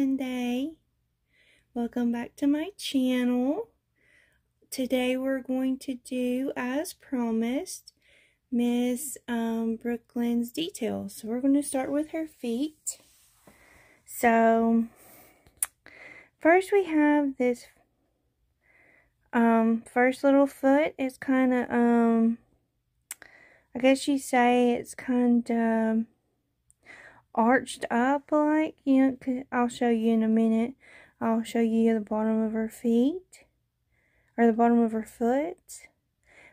Monday. Welcome back to my channel. Today we're going to do, as promised, Miss Brooklyn's details. So we're going to start with her feet. So first we have this first little foot. It's kind of I guess you say it's kind of arched up, like, you know. I'll show you in a minute. I'll show you the bottom of her feet, or the bottom of her foot.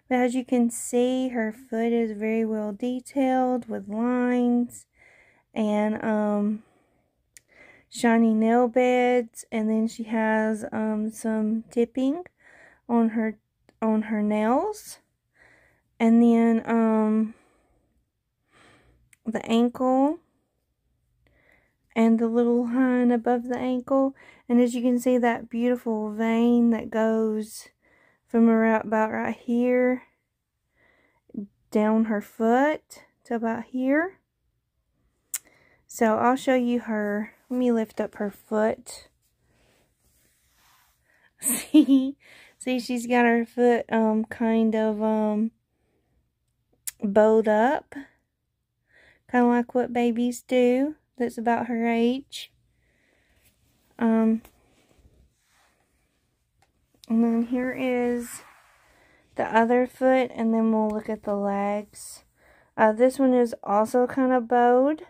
But as you can see, her foot is very well detailed with lines and shiny nail beds, and then she has some tipping on her nails, and then the ankle and the little line above the ankle. And as you can see, that beautiful vein that goes from about right here down her foot to about here. So I'll show you her. Let me lift up her foot. See, she's got her foot kind of bowed up, kind of like what babies do. That's about her age. And then here is the other foot, and then we'll look at the legs. This one is also kind of bowed,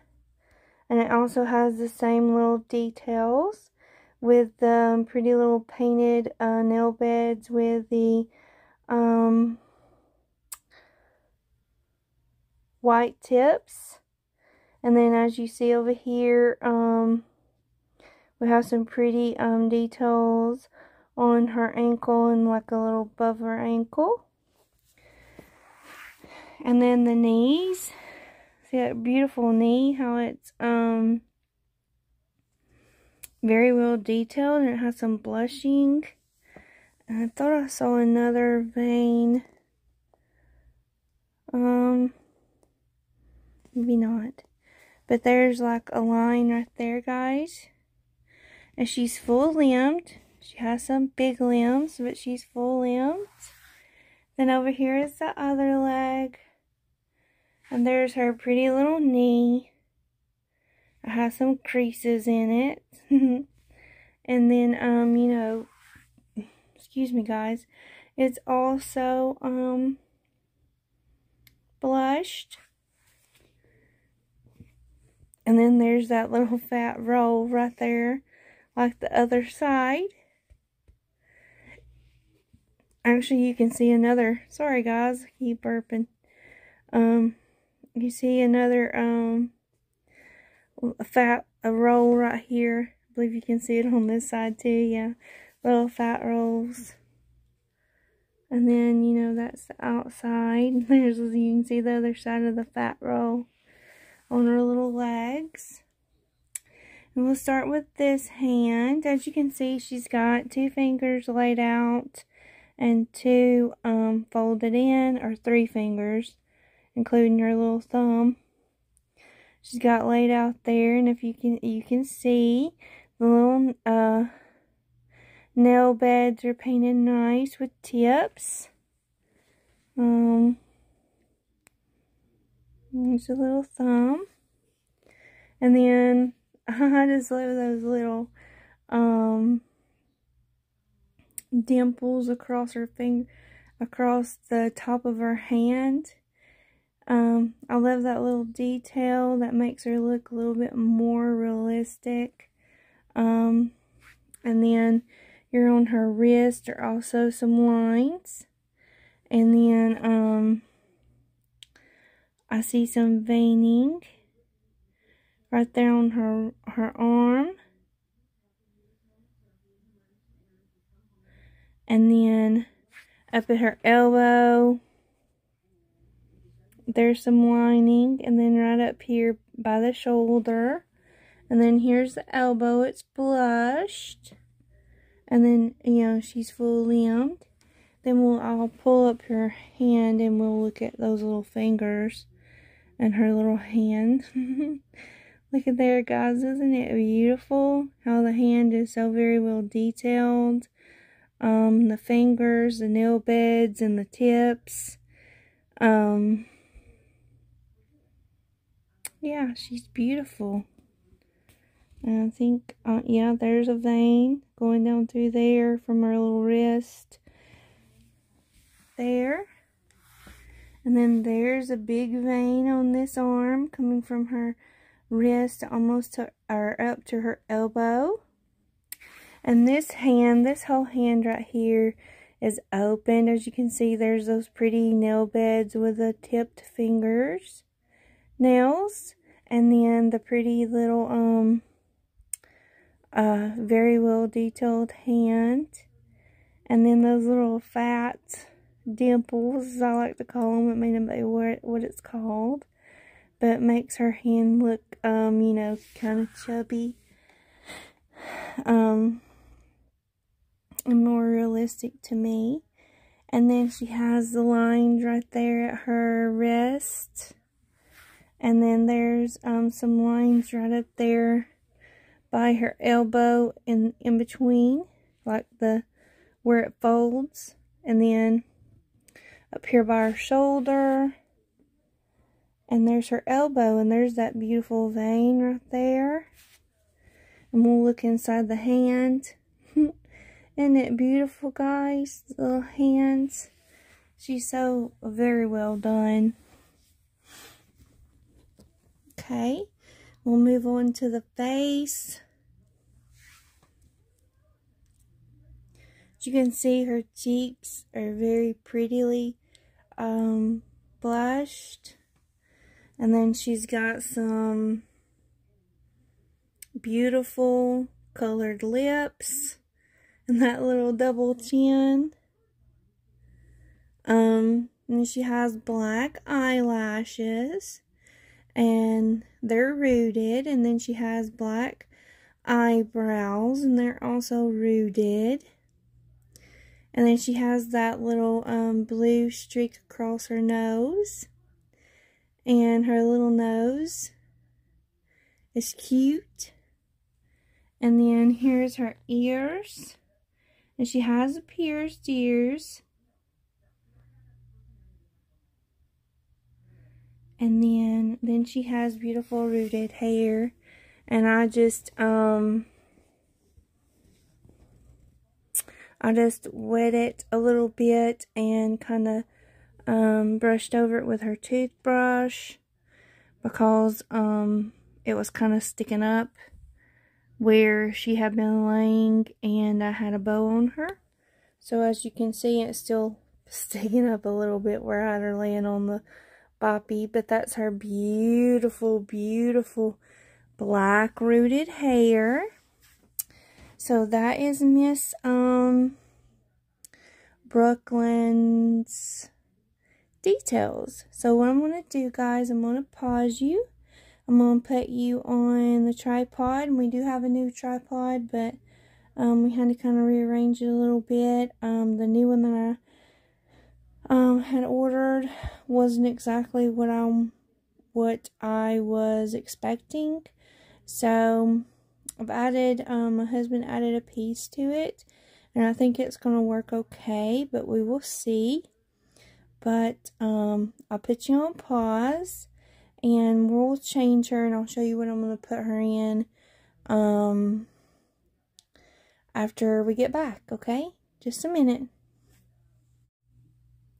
and it also has the same little details with the pretty little painted nail beds with the white tips. And then as you see over here, we have some pretty details on her ankle and like a little above her ankle. And then the knees. See that beautiful knee, how it's very well detailed, and it has some blushing. And I thought I saw another vein. Maybe not. But there's like a line right there, guys. And she's full limbed. She has some big limbs, but she's full limbed. Then over here is the other leg. And there's her pretty little knee. It has some creases in it. And then, you know, excuse me, guys. It's also, blushed. And then there's that little fat roll right there, like the other side. Actually, you can see another, sorry guys, I keep burping. You see another, a roll right here. I believe you can see it on this side too, yeah. Little fat rolls. And then, you know, that's the outside. There's, you can see the other side of the fat roll on her little legs. And we'll start with this hand. As you can see, she's got 2 fingers laid out and 2 folded in, or 3 fingers, including her little thumb. She's got laid out there, and if you can see the little nail beds are painted nice with tips. There's a little thumb. And then I just love those little dimples across her finger, across the top of her hand. I love that little detail that makes her look a little bit more realistic. And then here on her wrist are also some lines. And then I see some veining right there on her arm. And then up at her elbow, there's some lining. And then right up here by the shoulder. And then here's the elbow, it's blushed. And then, you know, she's full limbed. Then I'll pull up her hand and we'll look at those little fingers and her little hand. Look at there, guys. Isn't it beautiful? How the hand is so very well detailed. The fingers, the nail beds, and the tips. Yeah, she's beautiful. And I think, yeah, there's a vein going down through there from her little wrist. There. And then there's a big vein on this arm coming from her wrist almost to, or up to her elbow. And this hand, this whole hand right here is open. As you can see, there's those pretty nail beds with the tipped fingers, nails, and then the pretty little, very well detailed hand. And then those little fat dimples, as I like to call them. It may not be what it's called, but it makes her hand look, you know, kind of chubby. And more realistic to me. And then she has the lines right there at her wrist. And then there's some lines right up there by her elbow in between, like the where it folds. And then up here by her shoulder. And there's her elbow, and there's that beautiful vein right there. And we'll look inside the hand. Isn't it beautiful, guys? The little hands. She's so very well done. Okay, we'll move on to the face. As you can see, her cheeks are very prettily blushed. And then she's got some beautiful colored lips. And that little double chin. And she has black eyelashes. And they're rooted. And then she has black eyebrows. And they're also rooted. And then she has that little blue streak across her nose. And her little nose is cute. And then here's her ears. And she has pierced ears. And then she has beautiful rooted hair. And I just wet it a little bit and kind of brushed over it with her toothbrush because it was kind of sticking up where she had been laying, and I had a bow on her. So as you can see, it's still sticking up a little bit where I had her laying on the boppy, but that's her beautiful, beautiful black rooted hair. So that is Miss Brooklyn's details. So what I'm going to do, guys, I'm going to pause you. I'm going to put you on the tripod. And we do have a new tripod, but we had to kind of rearrange it a little bit. The new one that I had ordered wasn't exactly what I was expecting. So I've added, my husband added a piece to it, and I think it's going to work okay, but we will see. But I'll put you on pause, and we'll change her, and I'll show you what I'm going to put her in after we get back, okay? Just a minute.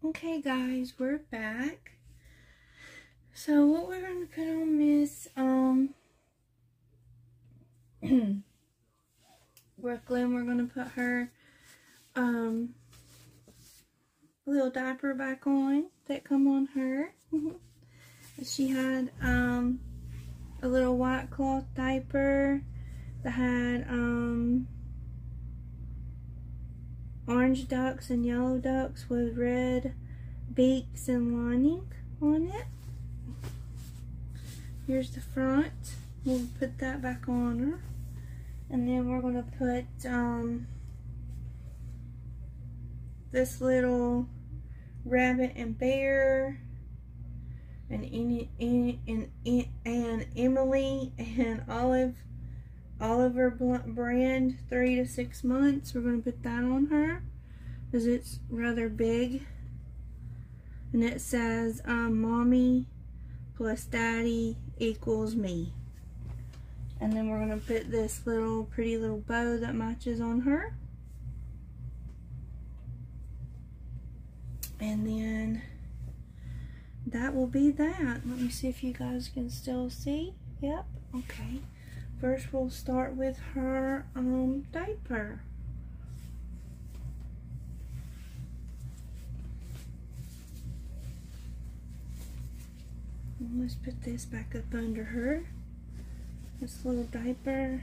Okay, guys, we're back. So what we're going to put on Miss Brooklyn, we're going to put her little diaper back on that come on her. She had a little white cloth diaper that had orange ducks and yellow ducks with red beaks and lining on it. Here's the front. We'll put that back on her. And then we're going to put this little rabbit and bear and Emily and Oliver brand 3 to 6 months. We're going to put that on her because it's rather big, and it says mommy plus daddy equals me. And then we're going to put this little pretty little bow that matches on her. And then that will be that. Let me see if you guys can still see. Yep, okay. First we'll start with her diaper. Let's put this back up under her. This little diaper.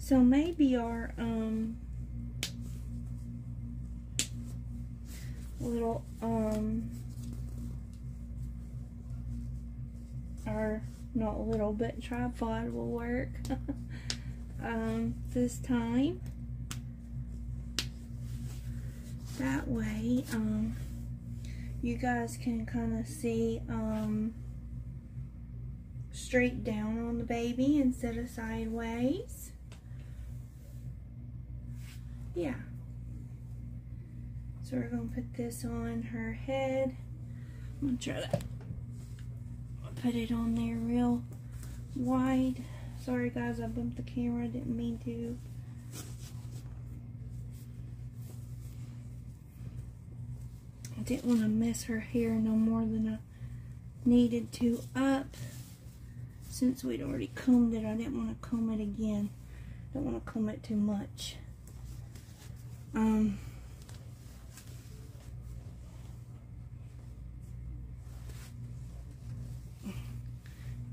So maybe our little our not little but tripod will work this time. That way you guys can kind of see straight down on the baby instead of sideways. Yeah. So we're going to put this on her head. I'm going to try to put it on there real wide. Sorry guys, I bumped the camera. I didn't mean to. I didn't want to mess her hair no more than I needed to up. Since we'd already combed it, I didn't want to comb it again. Don't want to comb it too much.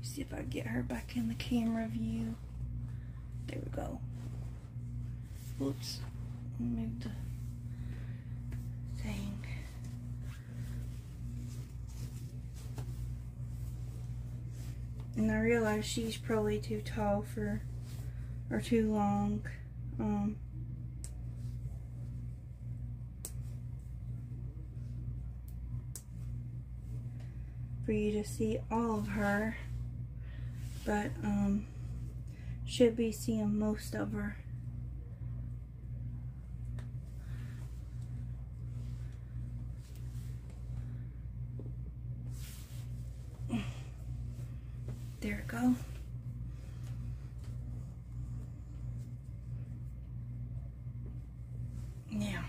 See if I get her back in the camera view. There we go. Oops. Move the thing. And I realize she's probably too tall for, or too long. For you to see all of her, but should be seeing most of her. There we go. Now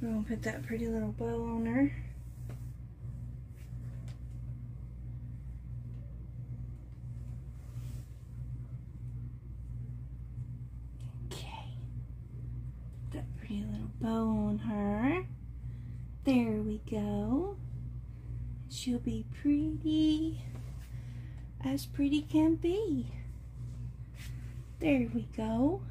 we're gonna put that pretty little bow on her. Bow on her. There we go. She'll be pretty as pretty can be. There we go.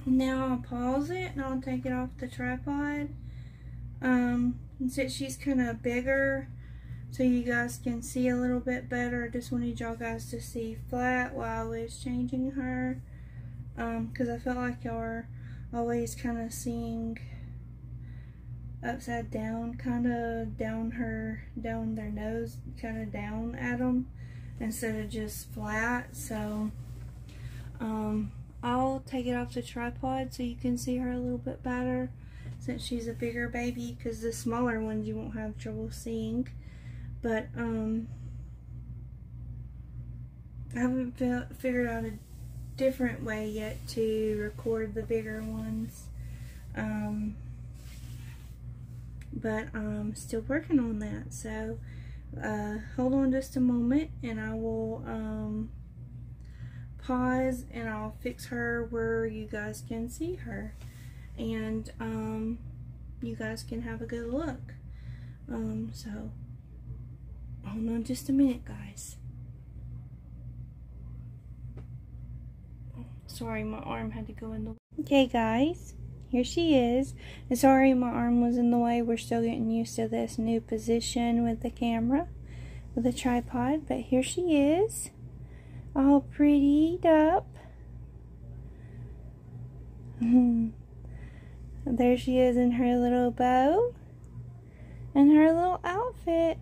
Now I'll pause it and I'll take it off the tripod. And since she's kind of bigger, so you guys can see a little bit better, I just wanted y'all guys to see flat while I was changing her, because I felt like y'all are always kind of seeing upside down, kind of down their nose, kind of down at them, instead of just flat. So I'll take it off the tripod so you can see her a little bit better, since she's a bigger baby, because the smaller ones you won't have trouble seeing. But I haven't figured out a different way yet to record the bigger ones, but I'm still working on that. So hold on just a moment and I will pause and I'll fix her where you guys can see her, and you guys can have a good look. So hold on just a minute, guys. sorry, my arm had to go in the way. Okay, guys, here she is. And sorry my arm was in the way. We're still getting used to this new position with the camera, with the tripod. But here she is, all prettied up. There she is in her little bow and her little outfit.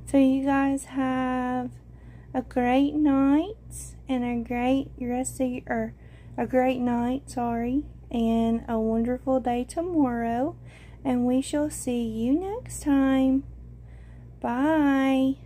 So you guys have a great night and a great rest of your, a great night, sorry, and a wonderful day tomorrow. And we shall see you next time. Bye.